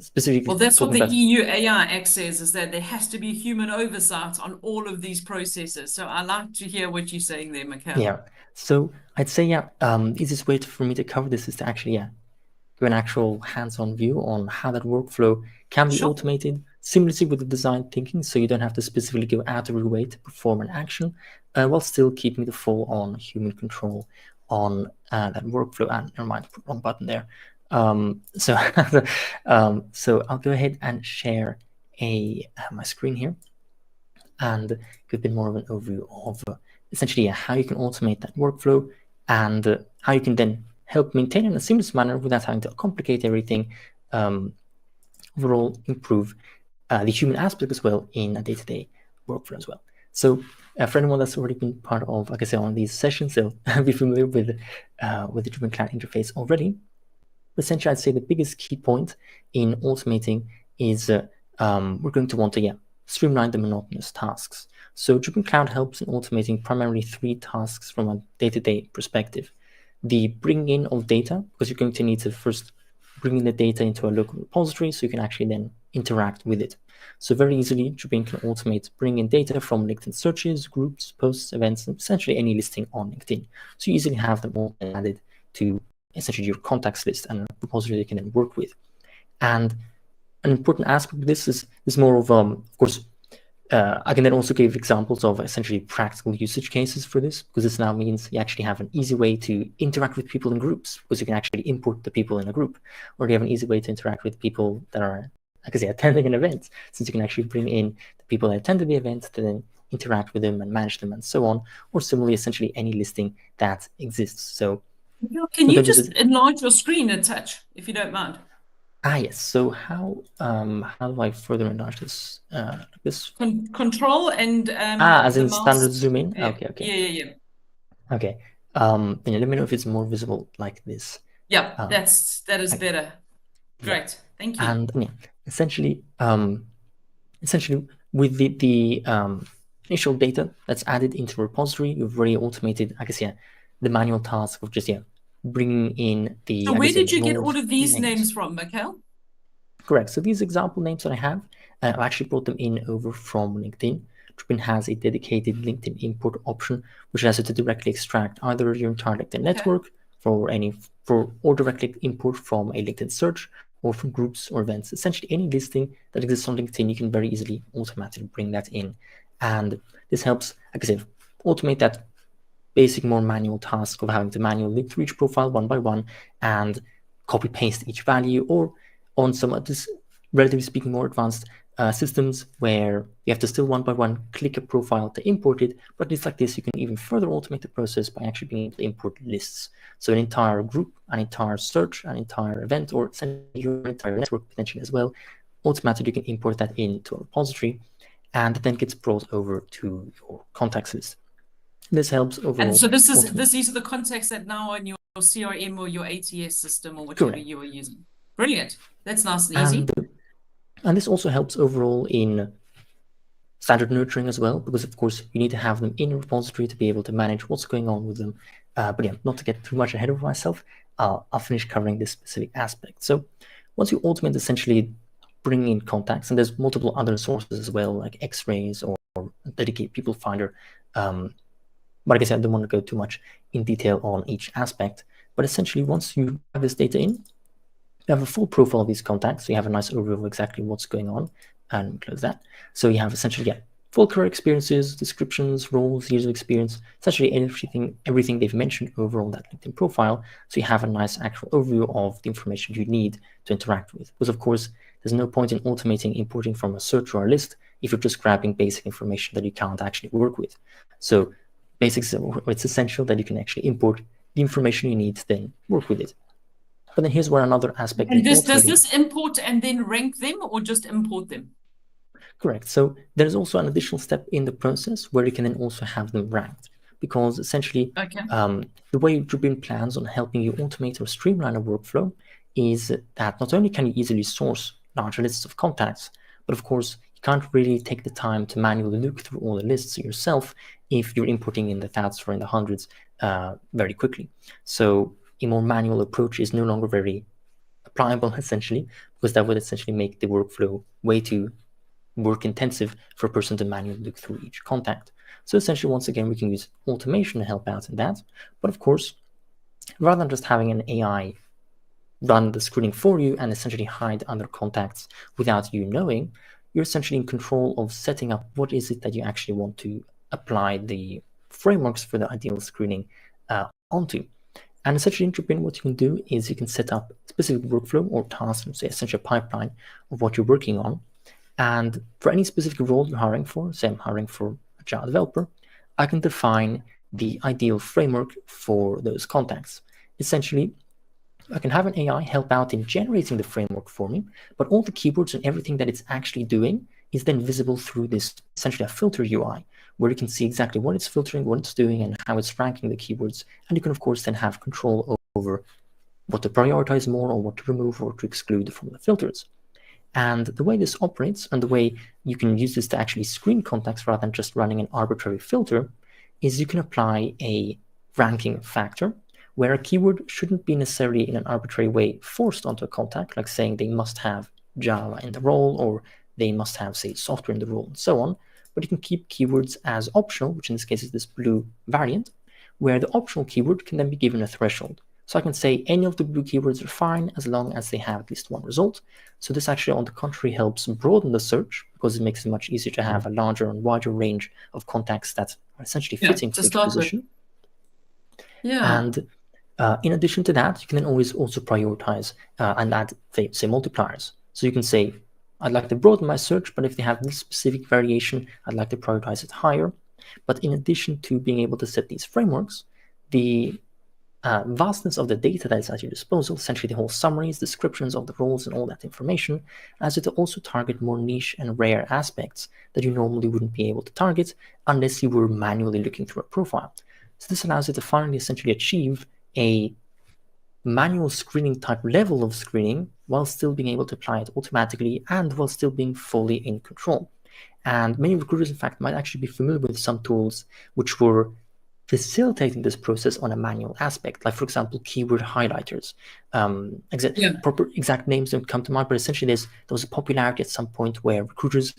specifically. Well, that's what the EU AI Act says, is that there has to be human oversight on all of these processes. So I like to hear what you're saying there, Mikel. Yeah. So I'd say, the easiest way for me to cover this is to actually, give an actual hands-on view on how that workflow can be automated seamlessly with the design thinking, so you don't have to specifically go out of your way to perform an action, while still keeping the full-on human control on that workflow. And never mind, put wrong button there. So I'll go ahead and share my screen here and give a bit more of an overview of essentially how you can automate that workflow and how you can then help maintain in a seamless manner without having to complicate everything. Overall, improve the human aspect as well in a day-to-day workflow as well. So for anyone that's already been part of, like I said, one of these sessions, they'll be familiar with the Driven Cloud interface already. But essentially, I'd say the biggest key point in automating is we're going to want to streamline the monotonous tasks. So Driven Cloud helps in automating primarily 3 tasks from a day-to-day perspective. The bringing in of data, because you're going to need to first bring in the data into a local repository so you can actually then interact with it. So very easily, Driven can automate bringing in data from LinkedIn searches, groups, posts, events, and essentially any listing on LinkedIn. So you easily have them all added to essentially your contacts list and a repository they can then work with. And an important aspect of this is more of course, I can then also give examples of essentially practical usage cases for this, because this now means you actually have an easy way to interact with people in groups, because you can actually import the people in a group, or you have an easy way to interact with people that are, like I say, attending an event, since you can actually bring in the people that attended the event to then interact with them and manage them and so on, or similarly, essentially any listing that exists. So can you just enlarge your screen a touch, if you don't mind? Yes. So how do I further enlarge this? Like this? Control and as in standard zoom in. Yeah. Okay. Yeah. Okay. Then let me know if it's more visible like this. Yeah, that is better. Great. Thank you. And essentially with the initial data that's added into a repository, you've already automated, I guess, the manual task of just bringing in the. So where did you get all of these names from, Mikel? Correct. So these example names that I have, I've actually brought them in over from LinkedIn. Driven has a dedicated LinkedIn import option, which allows you to directly extract either your entire LinkedIn network or directly import from a LinkedIn search or from groups or events. Essentially, any listing that exists on LinkedIn, you can very easily automatically bring that in. And this helps, like I said, automate that basic, more manual task of having to manually link to each profile one by one and copy paste each value, or on some of this, relatively speaking, more advanced systems where you have to still one by one click a profile to import it. But it's like this, you can even further automate the process by actually being able to import lists. So an entire group, an entire search, an entire event, or essentially your entire network potentially as well, automatically you can import that into a repository, and then gets brought over to your contacts list. This helps overall. And so these are the contacts that now on your CRM or your ATS system or whatever you are using. Brilliant. That's nice and easy. And this also helps overall in standard nurturing as well, because of course you need to have them in a repository to be able to manage what's going on with them. But not to get too much ahead of myself, I'll finish covering this specific aspect. So once you automate essentially bringing in contacts, and there's multiple other sources as well, like X-rays or dedicated people finder. But like I said, I don't want to go too much in detail on each aspect. But essentially, once you have this data in, you have a full profile of these contacts. So you have a nice overview of exactly what's going on. And close that. So you have essentially, full career experiences, descriptions, roles, years of experience, essentially everything they've mentioned over on that LinkedIn profile. So you have a nice actual overview of the information you need to interact with. Because of course, there's no point in automating importing from a search or a list if you're just grabbing basic information that you can't actually work with. So basics, it's essential that you can actually import the information you need to then work with it. But then here's where another aspect. And does this import and then rank them, or just import them? Correct. So there's also an additional step in the process where you can then also have them ranked. because essentially the way Drupal plans on helping you automate or streamline a workflow is that not only can you easily source larger lists of contacts, but of course you can't really take the time to manually look through all the lists yourself if you're importing in the thousands or in the hundreds very quickly. So a more manual approach is no longer very applicable, essentially, because that would essentially make the workflow way too work intensive for a person to manually look through each contact. So essentially, once again, we can use automation to help out in that. But of course, rather than just having an AI run the screening for you and essentially hide other contacts without you knowing, you're essentially in control of setting up what is it that you actually want to apply the frameworks for the ideal screening onto. And essentially in Drupal, what you can do is you can set up a specific workflow or task, say essentially a pipeline of what you're working on. And for any specific role you're hiring for, say I'm hiring for a Java developer, I can define the ideal framework for those contacts. Essentially, I can have an AI help out in generating the framework for me, but all the keywords and everything that it's actually doing is then visible through this, essentially a filter UI, where you can see exactly what it's filtering, what it's doing, and how it's ranking the keywords. And you can, of course, then have control over what to prioritize more or what to remove or to exclude from the filters. And the way this operates and the way you can use this to actually screen contacts rather than just running an arbitrary filter is you can apply a ranking factor where a keyword shouldn't be necessarily in an arbitrary way forced onto a contact, like saying they must have Java in the role or they must have, say, software in the role and so on. But you can keep keywords as optional, which in this case is this blue variant, where the optional keyword can then be given a threshold. So I can say any of the blue keywords are fine as long as they have at least one result. So this actually, on the contrary, helps broaden the search because it makes it much easier to have a larger and wider range of contacts that are essentially fitting for each position. And in addition to that, you can then always also prioritize and add, say, multipliers. So you can say, I'd like to broaden my search, but if they have this specific variation, I'd like to prioritize it higher. But in addition to being able to set these frameworks, the vastness of the data that is at your disposal, essentially the whole summaries, descriptions of the roles and all that information, allows you to also target more niche and rare aspects that you normally wouldn't be able to target unless you were manually looking through a profile. So this allows you to finally essentially achieve a manual screening type level of screening while still being able to apply it automatically and while still being fully in control. And many recruiters, in fact, might actually be familiar with some tools which were facilitating this process on a manual aspect, like, for example, keyword highlighters. Proper exact names don't come to mind, but essentially there was a popularity at some point where recruiters,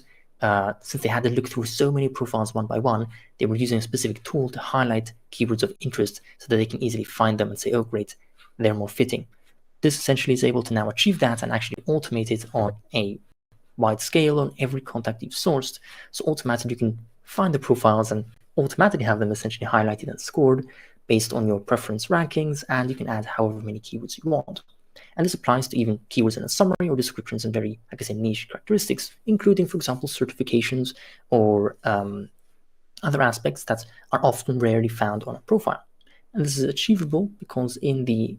since they had to look through so many profiles one by one, they were using a specific tool to highlight keywords of interest so that they can easily find them and say, oh, great, they're more fitting. This essentially is able to now achieve that and actually automate it on a wide scale on every contact you've sourced. So automatically you can find the profiles and automatically have them essentially highlighted and scored based on your preference rankings, and you can add however many keywords you want. And this applies to even keywords in a summary or descriptions and very, like I said, niche characteristics, including, for example, certifications or other aspects that are often rarely found on a profile. And this is achievable because in the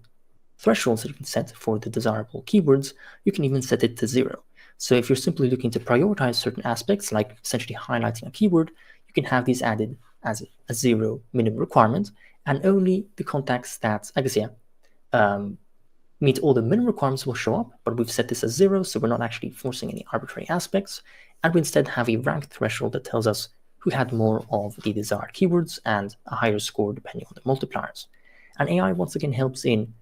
thresholds that you can set for the desirable keywords, you can even set it to 0. So if you're simply looking to prioritize certain aspects, like essentially highlighting a keyword, you can have these added as a 0 minimum requirement, and only the contacts that, I guess, meet all the minimum requirements will show up, but we've set this as 0, so we're not actually forcing any arbitrary aspects, and we instead have a rank threshold that tells us who had more of the desired keywords and a higher score depending on the multipliers. And AI, once again, helps in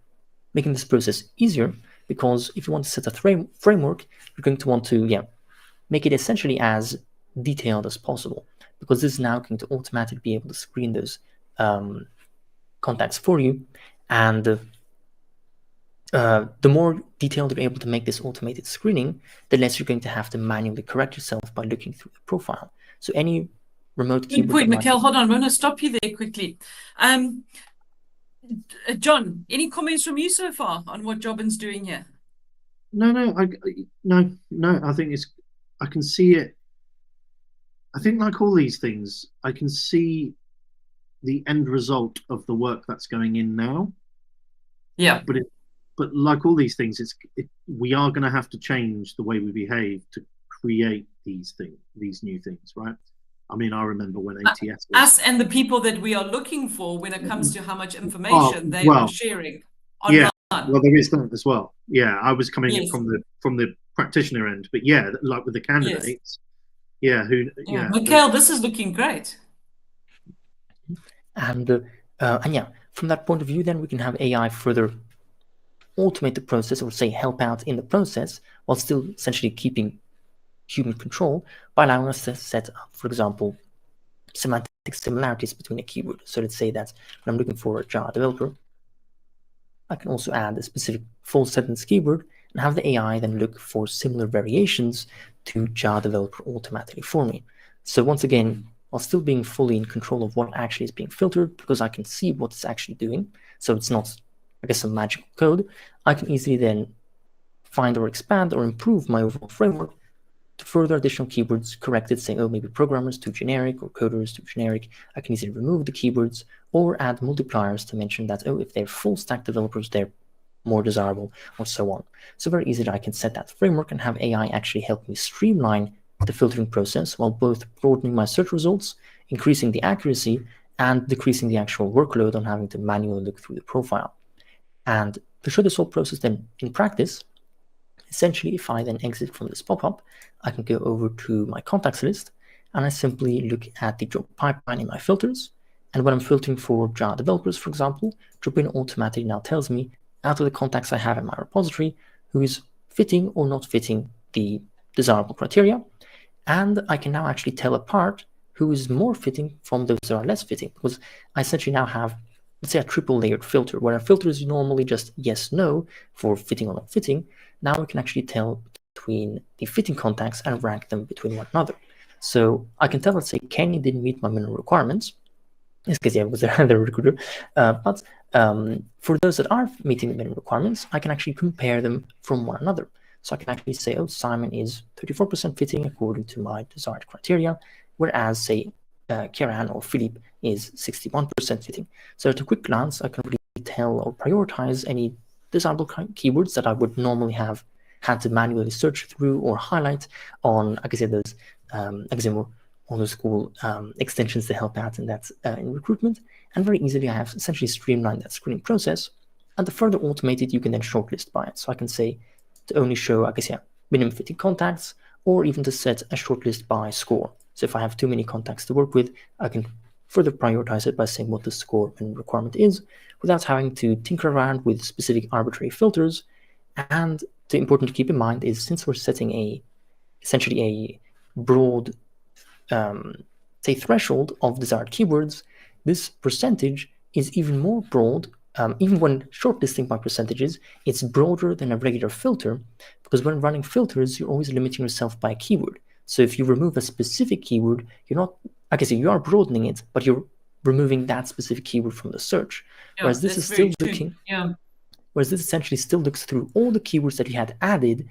making this process easier, because if you want to set a framework, you're going to want to make it essentially as detailed as possible, because this is now going to automatically be able to screen those contacts for you. And the more detailed you're able to make this automated screening, the less you're going to have to manually correct yourself by looking through the profile. So any remote keyword... Good point, Mikel. Hold on, I'm going to stop you there quickly. Jon, any comments from you so far on what Jobin's doing here? No. I think I can see it. I think, like all these things, I can see the end result of the work that's going in now. Yeah. But like all these things, we are going to have to change the way we behave to create these new things, right? I mean, I remember when ATS was. Us and the people that we are looking for when it comes to how much information they are sharing online. Well, there is that as well. Yeah, I was coming Yes. from the practitioner end, but yeah, like with the candidates, Mikel, this is looking great. And yeah, from that point of view, then we can have AI further automate the process, or say help out in the process, while still essentially keeping human control by allowing us to set up, for example, semantic similarities between a keyword. So let's say that when I'm looking for a Java developer, I can also add a specific full sentence keyword and have the AI then look for similar variations to Java developer automatically for me. So once again, while still being fully in control of what actually is being filtered, because I can see what it's actually doing, so it's not, I guess, some magical code, I can easily then find or expand or improve my overall framework to further additional keywords corrected, saying, oh, maybe programmers too generic or coders too generic. I can easily remove the keywords or add multipliers to mention that, oh, if they're full stack developers, they're more desirable, or so on. So very easily I can set that framework and have AI actually help me streamline the filtering process while both broadening my search results, increasing the accuracy, and decreasing the actual workload on having to manually look through the profile. And to show this whole process then in practice, essentially, if I then exit from this pop-up, I can go over to my contacts list and I simply look at the job pipeline in my filters. And when I'm filtering for Java developers, for example, Drop-in automatically now tells me out of the contacts I have in my repository who is fitting or not fitting the desirable criteria. And I can now actually tell apart who is more fitting from those that are less fitting, because I essentially now have, let's say, a triple layered filter, where a filter is normally just yes, no for fitting or not fitting. Now we can actually tell between the fitting contacts and rank them between one another. So I can tell, let's say, Kenny didn't meet my minimum requirements. In this case, yeah, it was the recruiter. But for those that are meeting the minimum requirements, I can actually compare them from one another. So I can actually say, oh, Simon is 34% fitting according to my desired criteria, whereas, say, Kieran or Philippe is 61% fitting. So at a quick glance, I can really tell or prioritize any desirable keywords that I would normally have had to manually search through or highlight on, I guess, those more on those cool extensions to help out in that in recruitment. And very easily, I have essentially streamlined that screening process. And to further automate it, you can then shortlist by it. So I can say to only show, I guess, minimum fitting contacts, or even to set a shortlist by score. So if I have too many contacts to work with, I can further prioritize it by saying what the score and requirement is, without having to tinker around with specific arbitrary filters. And the important to keep in mind is, since we're setting essentially a broad, say, threshold of desired keywords, this percentage is even more broad. Even when shortlisting by percentages, it's broader than a regular filter, because when running filters, you're always limiting yourself by a keyword. So if you remove a specific keyword, you're not, I guess you are broadening it, but you're removing that specific keyword from the search. Whereas this is still looking, whereas this essentially still looks through all the keywords that you had added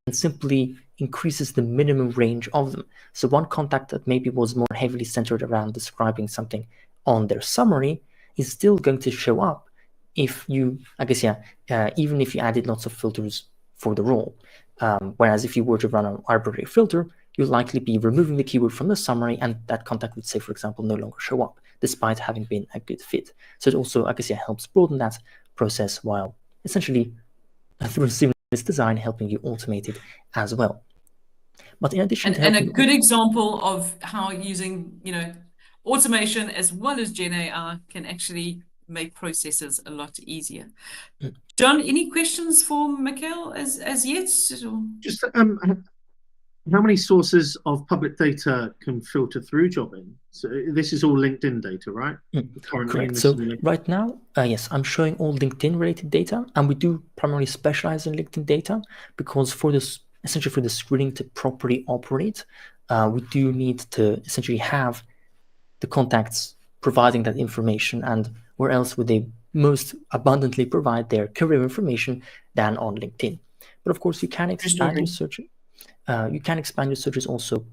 and simply increases the minimum range of them. So one contact that maybe was more heavily centered around describing something on their summary is still going to show up if you, I guess, even if you added lots of filters for the role. Whereas if you were to run an arbitrary filter, you'll likely be removing the keyword from the summary, and that contact would, say, for example, no longer show up, despite having been a good fit. So it also, I guess, helps broaden that process, while essentially through seamless design helping you automate it as well. But in addition and a good example of how using, automation as well as GenAI can actually make processes a lot easier. Jon, any questions for Mikel as yet? Just how many sources of public data can filter through Jobin? So this is all LinkedIn data, right? Correct. So right now, yes, I'm showing all LinkedIn related data, and we do primarily specialize in LinkedIn data because for this, essentially for the screening to properly operate, we do need to essentially have the contacts providing that information, and where else would they most abundantly provide their career information than on LinkedIn? But of course, you can expand your search. You can expand your searches also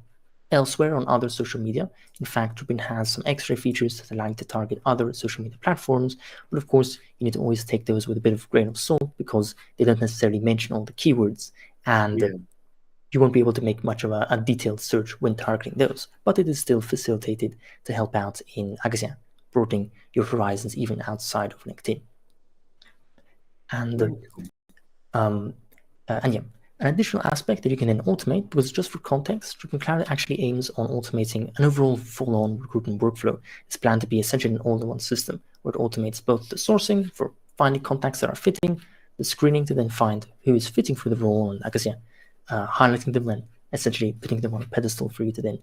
elsewhere on other social media. In fact, Drupal has some extra features that allow you to target other social media platforms. But of course, you need to always take those with a bit of grain of salt because they don't necessarily mention all the keywords. And you won't be able to make much of a detailed search when targeting those, but it is still facilitated to help out in, I guess, broadening your horizons even outside of LinkedIn. And yeah, an additional aspect that you can then automate, because just for context, Recruitment Cloud actually aims on automating an overall full-on recruitment workflow. It's planned to be essentially an all-in-one system where it automates both the sourcing for finding contacts that are fitting, the screening to then find who is fitting for the role, and I guess, highlighting them and essentially putting them on a pedestal for you to then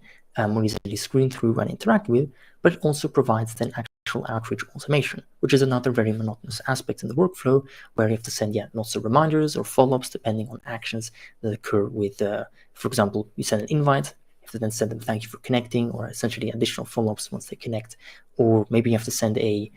more easily screen through and interact with, but it also provides then actual outreach automation, which is another very monotonous aspect in the workflow where you have to send lots of reminders or follow-ups depending on actions that occur with, for example, you send an invite, you have to then send them thank you for connecting, or essentially additional follow-ups once they connect, or maybe you have to send a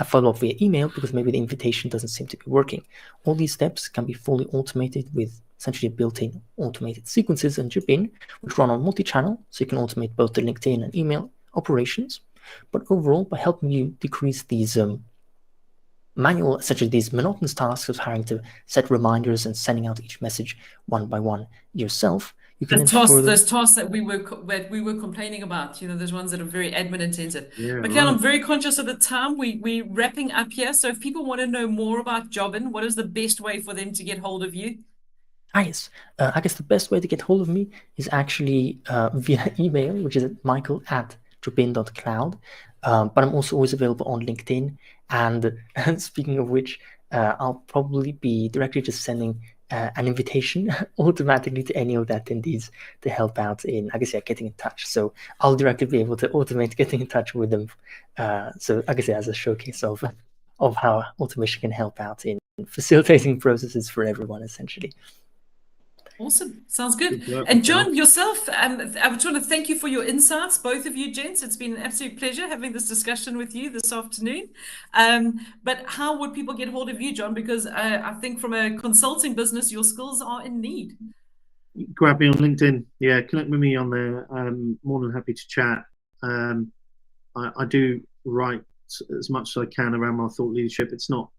follow-up via email because maybe the invitation doesn't seem to be working. All these steps can be fully automated with essentially built-in automated sequences and Drip-in, which run on multi-channel, so you can automate both the LinkedIn and email operations. But overall, by helping you decrease these manual, essentially these monotonous tasks of having to set reminders and sending out each message one by one yourself, you can those tasks that we were complaining about, those ones that are very admin intensive. Yeah, Mikel, I'm very conscious of the time. We're wrapping up here. So if people want to know more about Jobin, what is the best way for them to get hold of you? Yes, I guess the best way to get hold of me is actually via email, which is at michael@jobin.cloud. But I'm also always available on LinkedIn. And speaking of which, I'll probably be directly just sending an invitation automatically to any of the attendees to help out in, I guess, getting in touch. So I'll directly be able to automate getting in touch with them. So I guess as a showcase of how automation can help out in facilitating processes for everyone, essentially. Awesome. Sounds good. And Jon, yourself, I just want to thank you for your insights, both of you gents. It's been an absolute pleasure having this discussion with you this afternoon. But how would people get hold of you, Jon? Because I think from a consulting business, your skills are in need. Grab me on LinkedIn. Yeah, connect with me on there. I'm more than happy to chat. I do write as much as I can around my thought leadership. It's not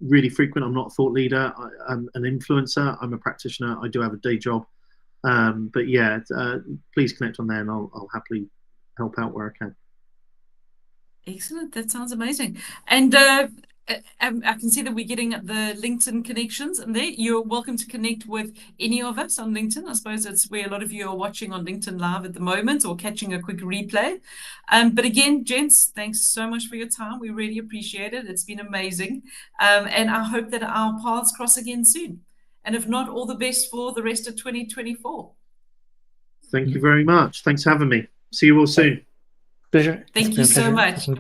really frequent. I'm not a thought leader. I'm an influencer. I'm a practitioner. I do have a day job. But yeah, please connect on there and I'll happily help out where I can. Excellent. That sounds amazing. And I can see that we're getting the LinkedIn connections, and there you're welcome to connect with any of us on LinkedIn. I suppose it's where a lot of you are watching on LinkedIn Live at the moment or catching a quick replay. But again, gents, thanks so much for your time. We really appreciate it. It's been amazing. And I hope that our paths cross again soon. And if not, all the best for the rest of 2024. Thank you very much. Thanks for having me. See you all soon. Pleasure. Thank you so much.